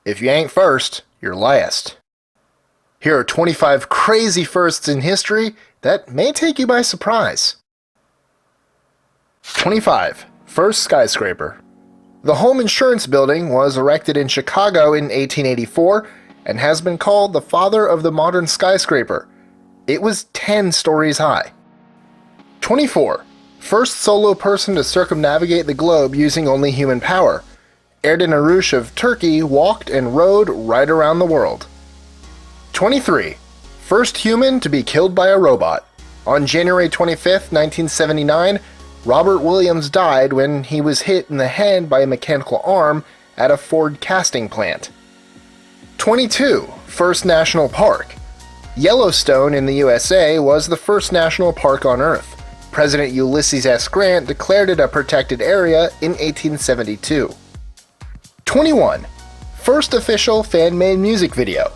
If you ain't first, you're last. Here are 25 crazy firsts in history that may take you by surprise. 25. First skyscraper. The Home Insurance Building was erected in Chicago in 1884 and has been called the father of the modern skyscraper. It was 10 stories high. 24. First solo person to circumnavigate the globe using only human power. Erdin Arush of Turkey walked and rode right around the world. 23. First human to be killed by a robot. On January 25, 1979, Robert Williams died when he was hit in the head by a mechanical arm at a Ford casting plant. 22. First national park. Yellowstone in the USA was the first national park on Earth. President Ulysses S. Grant declared it a protected area in 1872. 21. First official fan-made music video.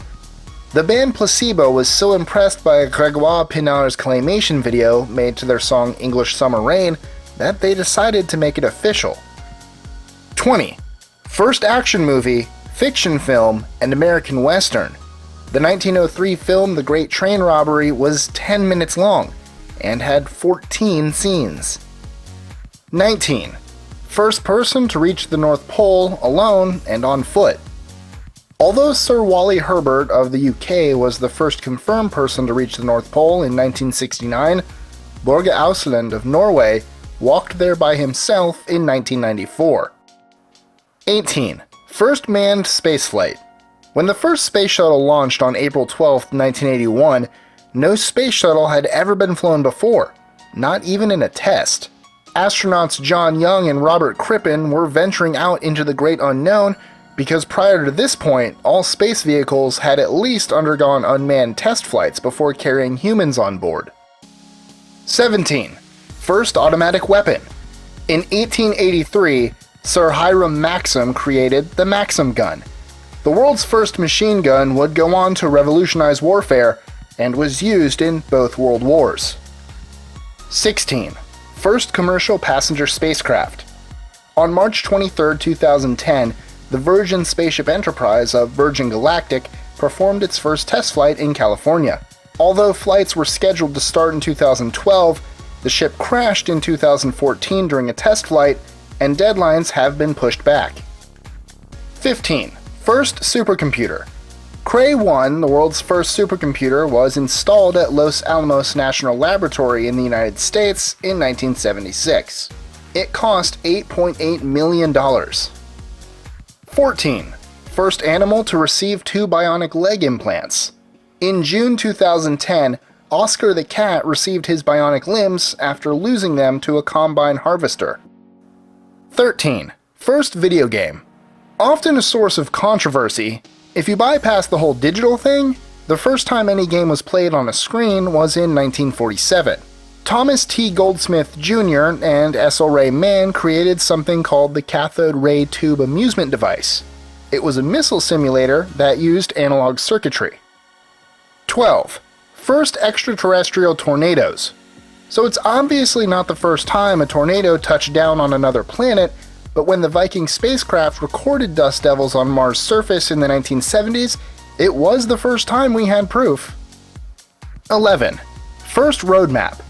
The band Placebo was so impressed by Grégoire Pinard's claymation video made to their song English Summer Rain that they decided to make it official. 20. First action movie, fiction film, and American Western. The 1903 film The Great Train Robbery was 10 minutes long and had 14 scenes. 19. First person to reach the North Pole alone and on foot. Although Sir Wally Herbert of the UK was the first confirmed person to reach the North Pole in 1969, Børge Ausland of Norway walked there by himself in 1994. 18. First manned spaceflight. When the first space shuttle launched on April 12, 1981, no space shuttle had ever been flown before, not even in a test. Astronauts John Young and Robert Crippen were venturing out into the great unknown because prior to this point, all space vehicles had at least undergone unmanned test flights before carrying humans on board. 17. First automatic weapon. In 1883, Sir Hiram Maxim created the Maxim gun. The world's first machine gun would go on to revolutionize warfare and was used in both world wars. 16. First commercial passenger spacecraft. On March 23, 2010, the Virgin Spaceship Enterprise of Virgin Galactic performed its first test flight in California. Although flights were scheduled to start in 2012, the ship crashed in 2014 during a test flight, and deadlines have been pushed back. 15. First supercomputer. Cray 1, the world's first supercomputer, was installed at Los Alamos National Laboratory in the United States in 1976. It cost $8.8 million. 14. First animal to receive 2 bionic leg implants. In June 2010, Oscar the cat received his bionic limbs after losing them to a combine harvester. 13. First video game. Often a source of controversy, if you bypass the whole digital thing, the first time any game was played on a screen was in 1947. Thomas T. Goldsmith Jr. and S.L. Ray Mann created something called the cathode ray tube amusement device. It was a missile simulator that used analog circuitry. 12. First extraterrestrial tornadoes. So it's obviously not the first time a tornado touched down on another planet, but when the Viking spacecraft recorded dust devils on Mars' surface in the 1970s, it was the first time we had proof. 11. First road map.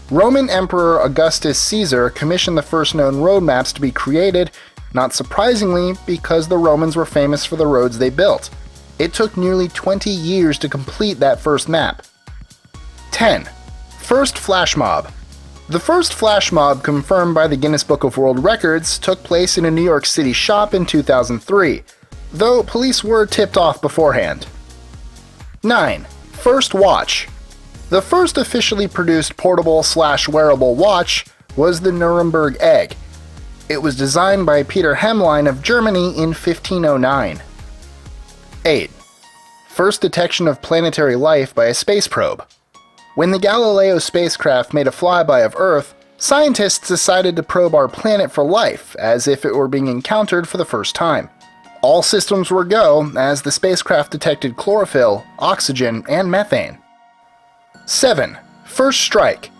Roman Emperor Augustus Caesar commissioned the first known road maps to be created, not surprisingly because the Romans were famous for the roads they built. It took nearly 20 years to complete that first map. 10. First flashmob. The first flashmob confirmed by the Guinness Book of World Records took place in a New York City shop in 2003, though police were tipped off beforehand. 9. First watch. The first officially produced portable/wearable watch was the Nuremberg Egg. It was designed by Peter Hemlein of Germany in 1509. 8. First detection of planetary life by a space probe. When the Galileo spacecraft made a flyby of Earth, scientists decided to probe our planet for life, as if it were being encountered for the first time. All systems were go, as the spacecraft detected chlorophyll, oxygen, and methane. 7. First strike.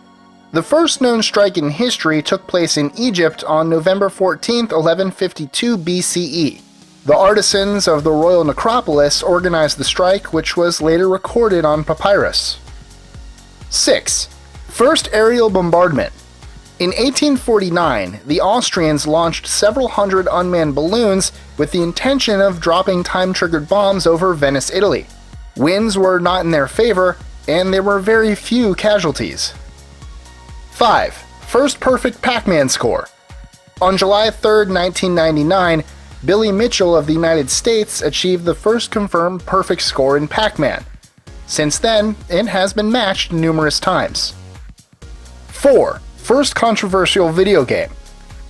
The first known strike in history took place in Egypt on November 14, 1152 BCE. The artisans of the Royal Necropolis organized the strike, which was later recorded on papyrus. 6. First aerial bombardment. In 1849, the Austrians launched several hundred unmanned balloons with the intention of dropping time-triggered bombs over Venice, Italy. Winds were not in their favor, and there were very few casualties. 5. First perfect PAC-MAN score. On July 3, 1999, Billy Mitchell of the United States achieved the first confirmed perfect score in PAC-MAN. Since then, it has been matched numerous times. 4. First controversial video game.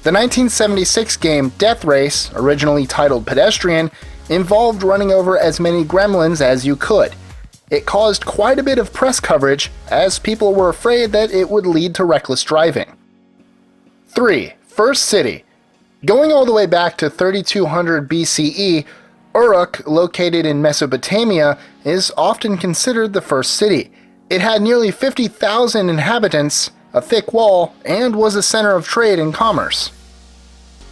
The 1976 game Death Race, originally titled Pedestrian, involved running over as many gremlins as you could. It caused quite a bit of press coverage, as people were afraid that it would lead to reckless driving. 3. First city. Going all the way back to 3200 BCE, Uruk, located in Mesopotamia, is often considered the first city. It had nearly 50,000 inhabitants, a thick wall, and was a center of trade and commerce.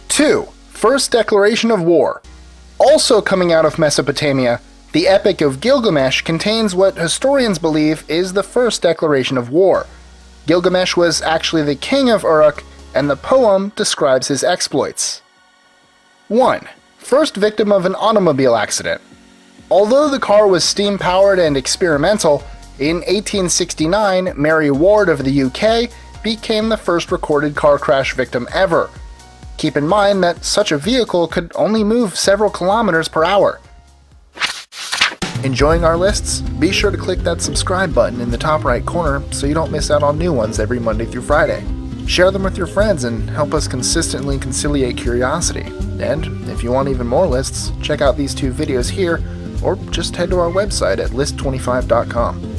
2. First declaration of war. Also coming out of Mesopotamia, the Epic of Gilgamesh contains what historians believe is the first declaration of war. Gilgamesh was actually the king of Uruk, and the poem describes his exploits. 1. First victim of an automobile accident. Although the car was steam-powered and experimental, in 1869, Mary Ward of the UK became the first recorded car crash victim ever. Keep in mind that such a vehicle could only move several kilometers per hour. Enjoying our lists? Be sure to click that subscribe button in the top right corner so you don't miss out on new ones every Monday through Friday. Share them with your friends and help us consistently conciliate curiosity. And if you want even more lists, check out these 2 videos here, or just head to our website at list25.com.